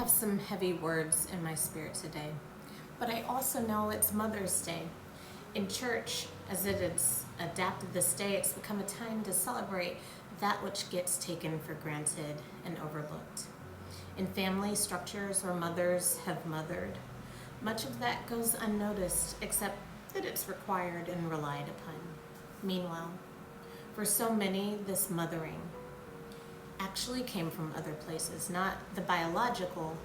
have some heavy words in my spirit today, but I also know it's Mother's Day. In church, as it is adapted this day, it's become a time to celebrate that which gets taken for granted and overlooked. In family structures where mothers have mothered, much of that goes unnoticed, except that it's required and relied upon. Meanwhile, for so many, this mothering actually came from other places, not the biological,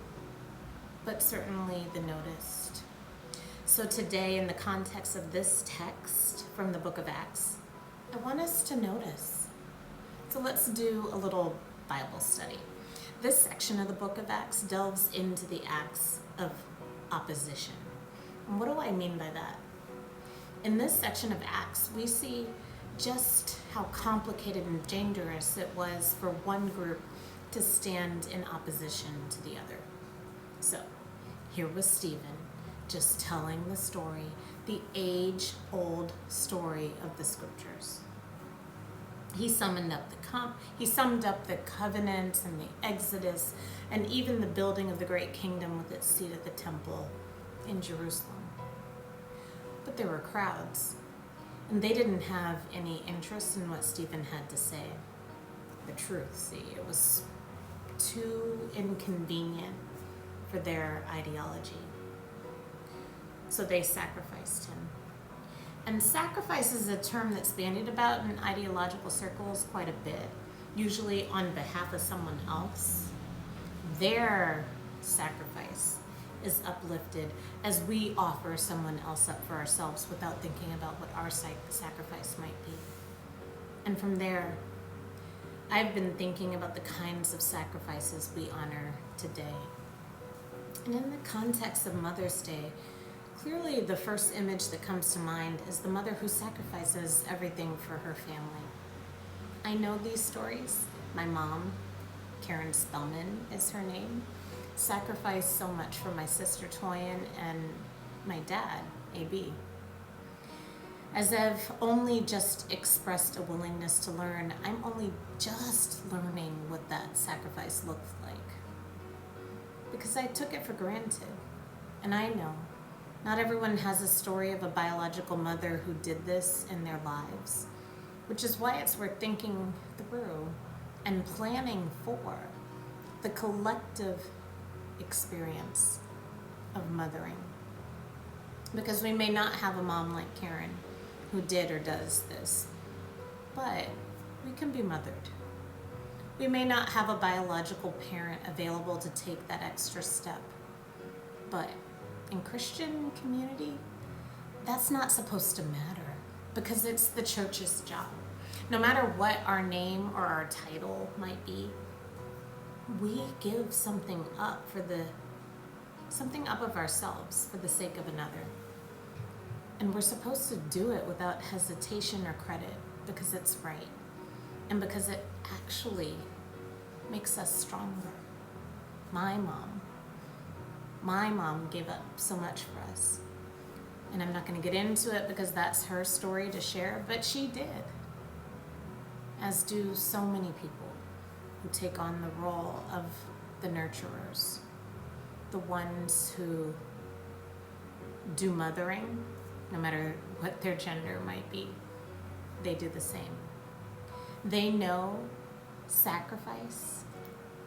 but certainly the noticed. So today, in the context of this text from the book of Acts, I want us to notice. So let's do a little Bible study. This section of the book of Acts delves into the acts of opposition. And what do I mean by that? In this section of Acts, we see just how complicated and dangerous it was for one group to stand in opposition to the other. So, here was Stephen just telling the story, the age-old story of the scriptures. He summed up the covenant and the Exodus and even the building of the great kingdom with its seat at the temple in Jerusalem. But there were crowds, and they didn't have any interest in what Stephen had to say. The truth, see, it was too inconvenient for their ideology. So they sacrificed him. And sacrifice is a term that's bandied about in ideological circles quite a bit, usually on behalf of someone else. Their sacrifice is uplifted as we offer someone else up for ourselves without thinking about what our sacrifice might be. And from there, I've been thinking about the kinds of sacrifices we honor today. And in the context of Mother's Day, clearly the first image that comes to mind is the mother who sacrifices everything for her family. I know these stories. My mom, Karen Spellman is her name, sacrificed so much for my sister Toyin and my dad, AB. As I've only just expressed a willingness to learn, I'm only just learning what that sacrifice looked like. Because I took it for granted. And I know not everyone has a story of a biological mother who did this in their lives, which is why it's worth thinking through and planning for the collective experience of mothering. Because we may not have a mom like Karen who did or does this, but we can be mothered. We may not have a biological parent available to take that extra step, but in Christian community, that's not supposed to matter because it's the church's job. No matter what our name or our title might be, we give something up of ourselves for the sake of another. And we're supposed to do it without hesitation or credit because it's right and because it actually makes us stronger. My mom gave up so much for us. And I'm not going to get into it because that's her story to share, but she did. As do so many people who take on the role of the nurturers, the ones who do mothering, no matter what their gender might be. They do the same. They know sacrifice,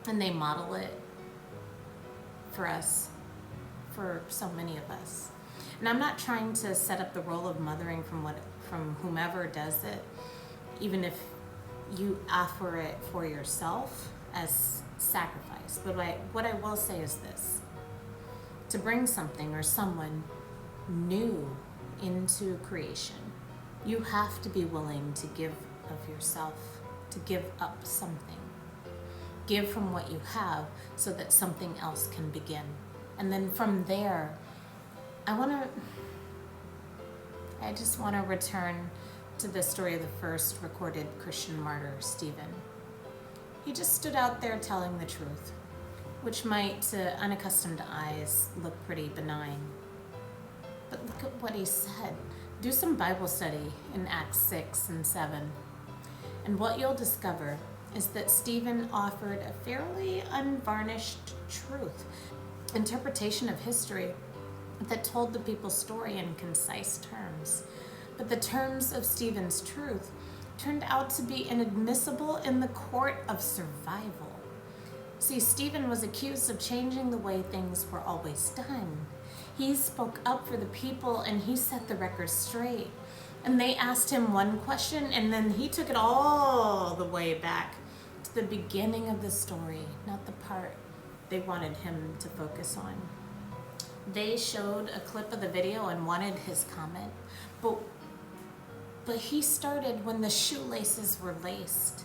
and they model it for us, for so many of us. And I'm not trying to set up the role of mothering from whomever does it, even if you offer it for yourself as sacrifice. But what I will say is this: to bring something or someone new into creation, you have to be willing to give of yourself, to give up something. Give from what you have so that something else can begin. And then from there, I just want to return to the story of the first recorded Christian martyr, Stephen. He just stood out there telling the truth, which might, to unaccustomed eyes, look pretty benign. But look at what he said. Do some Bible study in Acts 6 and 7. And what you'll discover is that Stephen offered a fairly unvarnished truth, interpretation of history that told the people's story in concise terms. But the terms of Stephen's truth turned out to be inadmissible in the court of survival. See, Stephen was accused of changing the way things were always done. He spoke up for the people and he set the record straight. And they asked him one question and then he took it all the way back to the beginning of the story, not the part they wanted him to focus on. They showed a clip of the video and wanted his comment, but he started when the shoelaces were laced,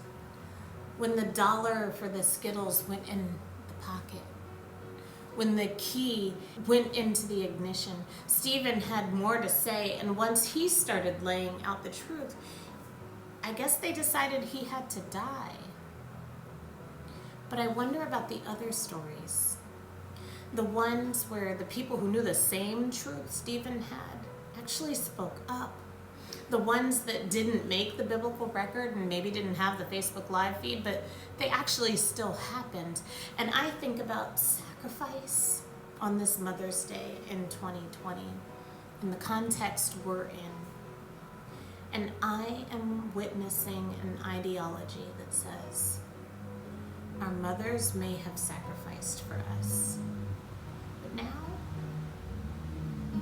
when the dollar for the Skittles went in the pocket, when the key went into the ignition. Stephen had more to say, and once he started laying out the truth, I guess they decided he had to die. But I wonder about the other stories, the ones where the people who knew the same truth Stephen had actually spoke up. The ones that didn't make the biblical record and maybe didn't have the Facebook Live feed, but they actually still happened. And I think about sacrifice on this Mother's Day in 2020, in the context we're in. And I am witnessing an ideology that says our mothers may have sacrificed for us, but now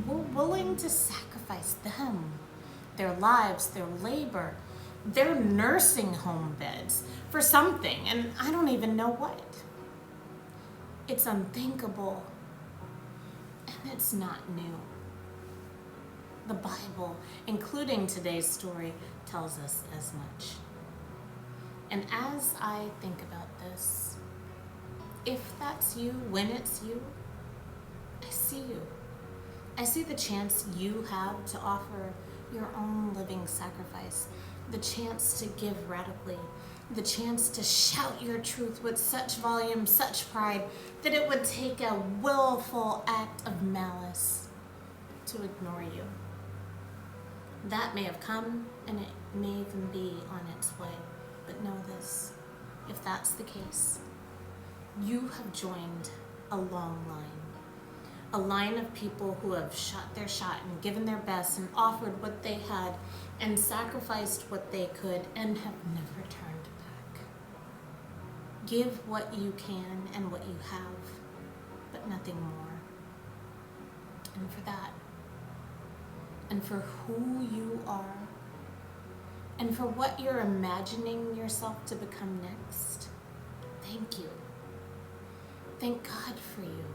we're willing to sacrifice them, their lives, their labor, their nursing home beds for something, and I don't even know what. It's unthinkable, and it's not new. The Bible, including today's story, tells us as much. And as I think about this, if that's you, when it's you, I see you. I see the chance you have to offer your own living sacrifice, the chance to give radically, the chance to shout your truth with such volume, such pride, that it would take a willful act of malice to ignore you. That may have come, and it may even be on its way. But know this, if that's the case, you have joined a long line. A line of people who have shot their shot and given their best and offered what they had and sacrificed what they could and have never turned back. Give what you can and what you have, but nothing more. And for that, and for who you are, and for what you're imagining yourself to become next, thank you. Thank God for you.